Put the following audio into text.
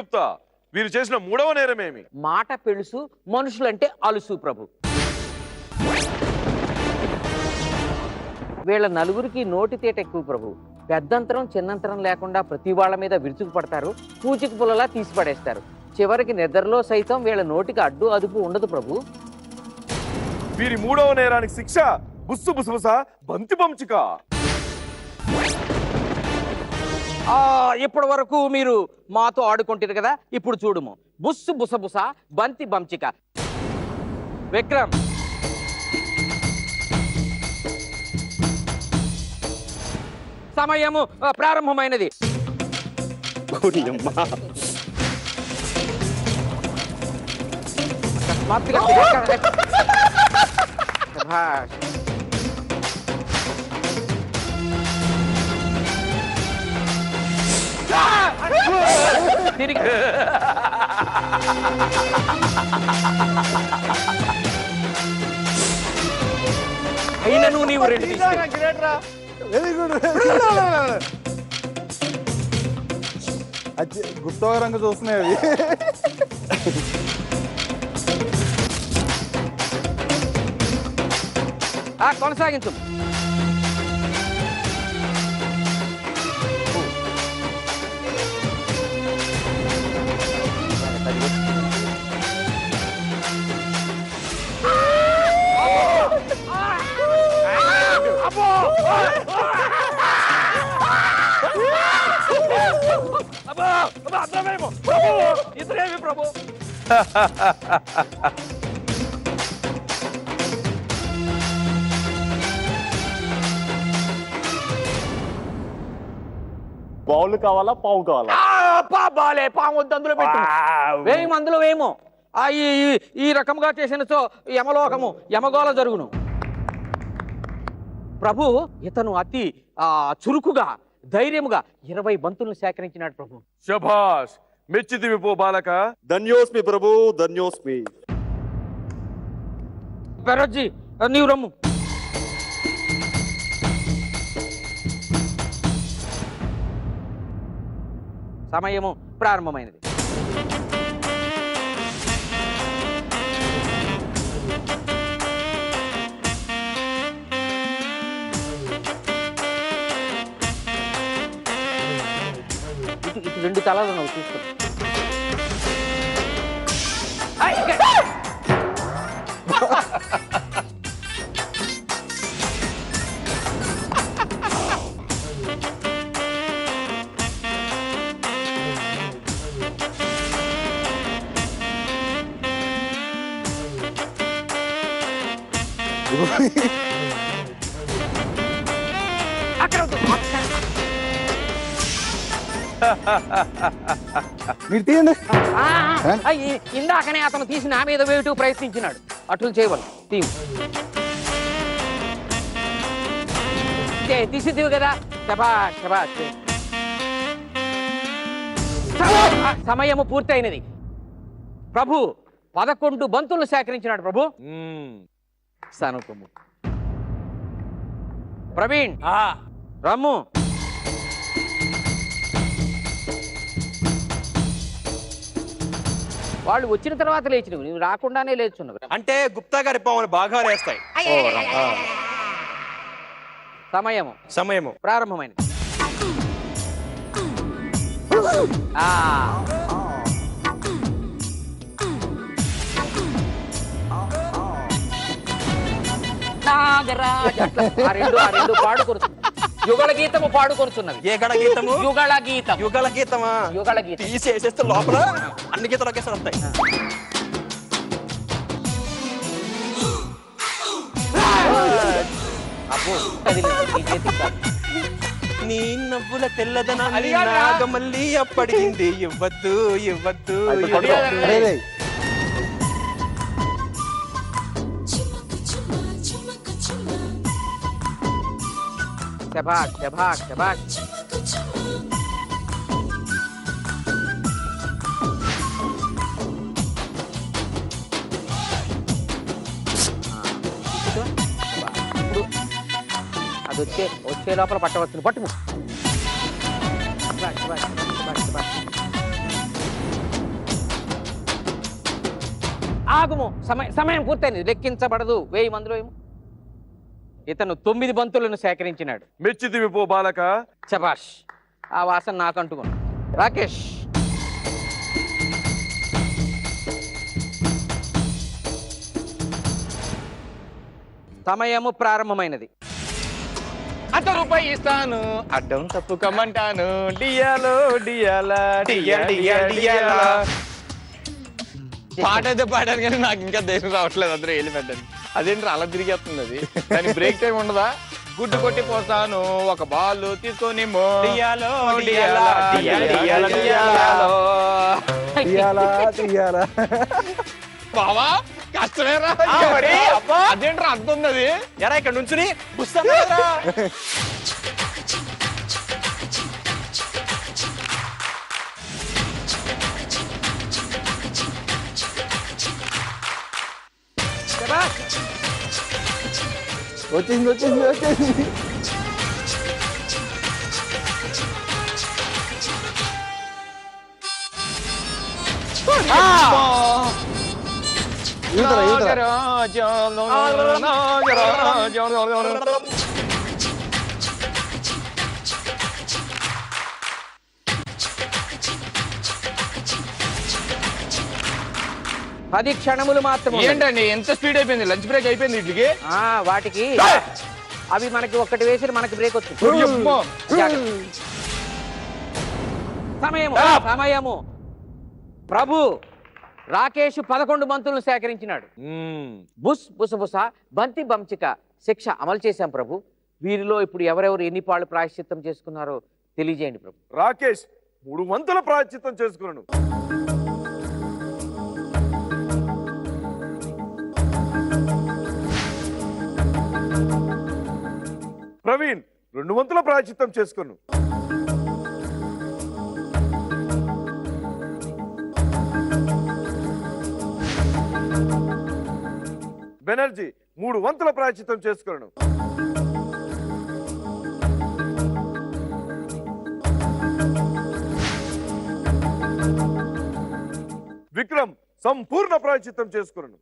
గుప్తా, వీరు చేసిన మూడవ నేరమేమి? మాట పెళుసు, మనుషులంటే అలుసు ప్రభు. వీళ్ళ నలుగురికి నోటి తేట ఎక్కువ ప్రభు. పెద్దంతరం చిన్నంతరం లేకుండా ప్రతి వాళ్ళ మీద విరుచుకు పడతారు, పూచిక పుల్లలా తీసి పడేస్తారు. చివరికి నిద్రలో సైతం వీళ్ళ నోటికి అడ్డు అదుపు ఉండదు ప్రభు. వీరి మూడవ నేరానికి శిక్ష బుస్సు బుసుబుస బంతి పంచిక. ఇప్పటి వరకు మీరు మాతో ఆడుకుంటారు కదా, ఇప్పుడు చూడుము. బుస్సు బుసబుస బంతి బంచిక. విక్రమ్, సమయము ప్రారంభమైనది. తిరిగి అయినను నీవు రెండు వెరీ గుడ్. గుప్తా రంగు చూస్తున్నాయి అవి. కొనసాగించు. ఇతరేమి ప్రభు? బావులు కావాలా, పావు కావాలా? బాలే, పాము వద్దు, అందులో పెట్టు. వేయము, అందులో వేయము. ఈ రకంగా చేసినచో యమలోకము యమగోళ జరుగును ప్రభు. ఇతను అతి చురుకుగా ధైర్యముగా 20 బంతులను సేకరించినాడు ప్రభు. శభాష్, మెచ్చితివి పో బాలక. ధన్యోస్మి ప్రభు, ధన్యోస్మి. బెరజ్జి, నీవు రమ్ము. సమయము ప్రారంభమైనది. ఇటు రెండు తలాలు నువ్వు చూసుకో. మీరు తీయండి. ఇందాకనే అతను తీసి నా మీద వేయటూ ప్రయత్నించినాడు. అట్లు చేయవాలి. తీసిద్దివి కదా. శభాష్ శభాష్. సమయము పూర్తయినది ప్రభు. 11 బంతులను సేకరించినాడు ప్రభు. సనుకము. ప్రవీణ్, రమ్ము. వాళ్ళు వచ్చిన తర్వాత లేచినవి, నువ్వు రాకుండానే లేచున్నావు. అంటే గుప్తా గారి పావులు బాగా వేస్తాయి. సమయము ప్రారంభమైనది. నాగరాజ ఆ రెండు పాడుకొచ్చు. యుగళ గీతము పాడుకొనుచున్నది. ఏ గడ గీతము? యుగళ గీతం. యుగళ గీతమా? యుగళ గీతం తీసేసేస్తే లోపల అన్ని గీతలు ఒకేసారి వస్తాయి. నీ నవ్వుల తెల్లదనాన్ని నాగమల్లి అప్పడింది. ఇవ్వద్దు ఇవ్వద్దు. శభాష్ శభాష్ శభాష్. అది వచ్చే లోపల పట్టవచ్చు. పట్టుము. ఆగుము. సమయం పూర్తయింది. లెక్కించబడదు. 1000 మందిలో ఏమో. ఇతను 9 బంతులను సేకరించినాడు. మెచ్చిదివి పో బాలక. శబాష్. ఆ వాసన నాకు అంటుకున్నా. రాకేష్, సమయము ప్రారంభమైనది. ₹1 ఇస్తాను, అడ్డం తప్పుకోమంటాను. డియాలో డియాలా డియాలా. పాట అయితే పాడాను కానీ నాకు ఇంకా దేశం రావట్లేదు. అందరూ వెళ్ళి పెట్టండి. అదేంటి అలా తిరిగేస్తుంది అది? దానికి బ్రేక్ టైం ఉండదా? గుడ్డు కొట్టి పోతాను, ఒక బాల్ తీసుకొని డియాలో డియాలా డియాలా తీయాలా తీయాలా బావా కష్టమేరా. అదేంట్రా అర్థం ఉంది అది? ఎరా ఇక్కడ నుంచుని పుస్తకం వచ్చేసింది వచ్చేసింది వచ్చేసింది. ఈతరా ఈతరా. పది క్షణములు మాత్రమే. ఏంటండి ఎంత స్పీడ్ అయిపోయింది? లంచ్ బ్రేక్ అయిపోయింది వీటికి. వాటికి అవి మనకి ఒక్కటి వేసి మనకి బ్రేక్ వచ్చింది. సమయము సమయము. ప్రభు రాకేష్ 11 బంతులను సేకరించినాడు. బుస్ బుసబుస బంతి బంచిక శిక్ష అమలు చేశాం ప్రభు. వీరిలో ఇప్పుడు ఎవరెవరు ఎన్ని పాళ్ళు ప్రాయశ్చిత్తం చేసుకున్నారో తెలియజేయండి ప్రభు. రాకేష్ 3 వంతుల ప్రాయశ్చిత్తం చేసుకున్నాను. ప్రవీణ్ 2 వంతుల ప్రాయశ్చిత్తం చేసుకున్నాను. బెనర్జీ 3 వంతుల ప్రాయశ్చిత్తం చేసుకున్నాను. విక్రమ్ సంపూర్ణ ప్రాయశ్చిత్తం చేసుకున్నాను.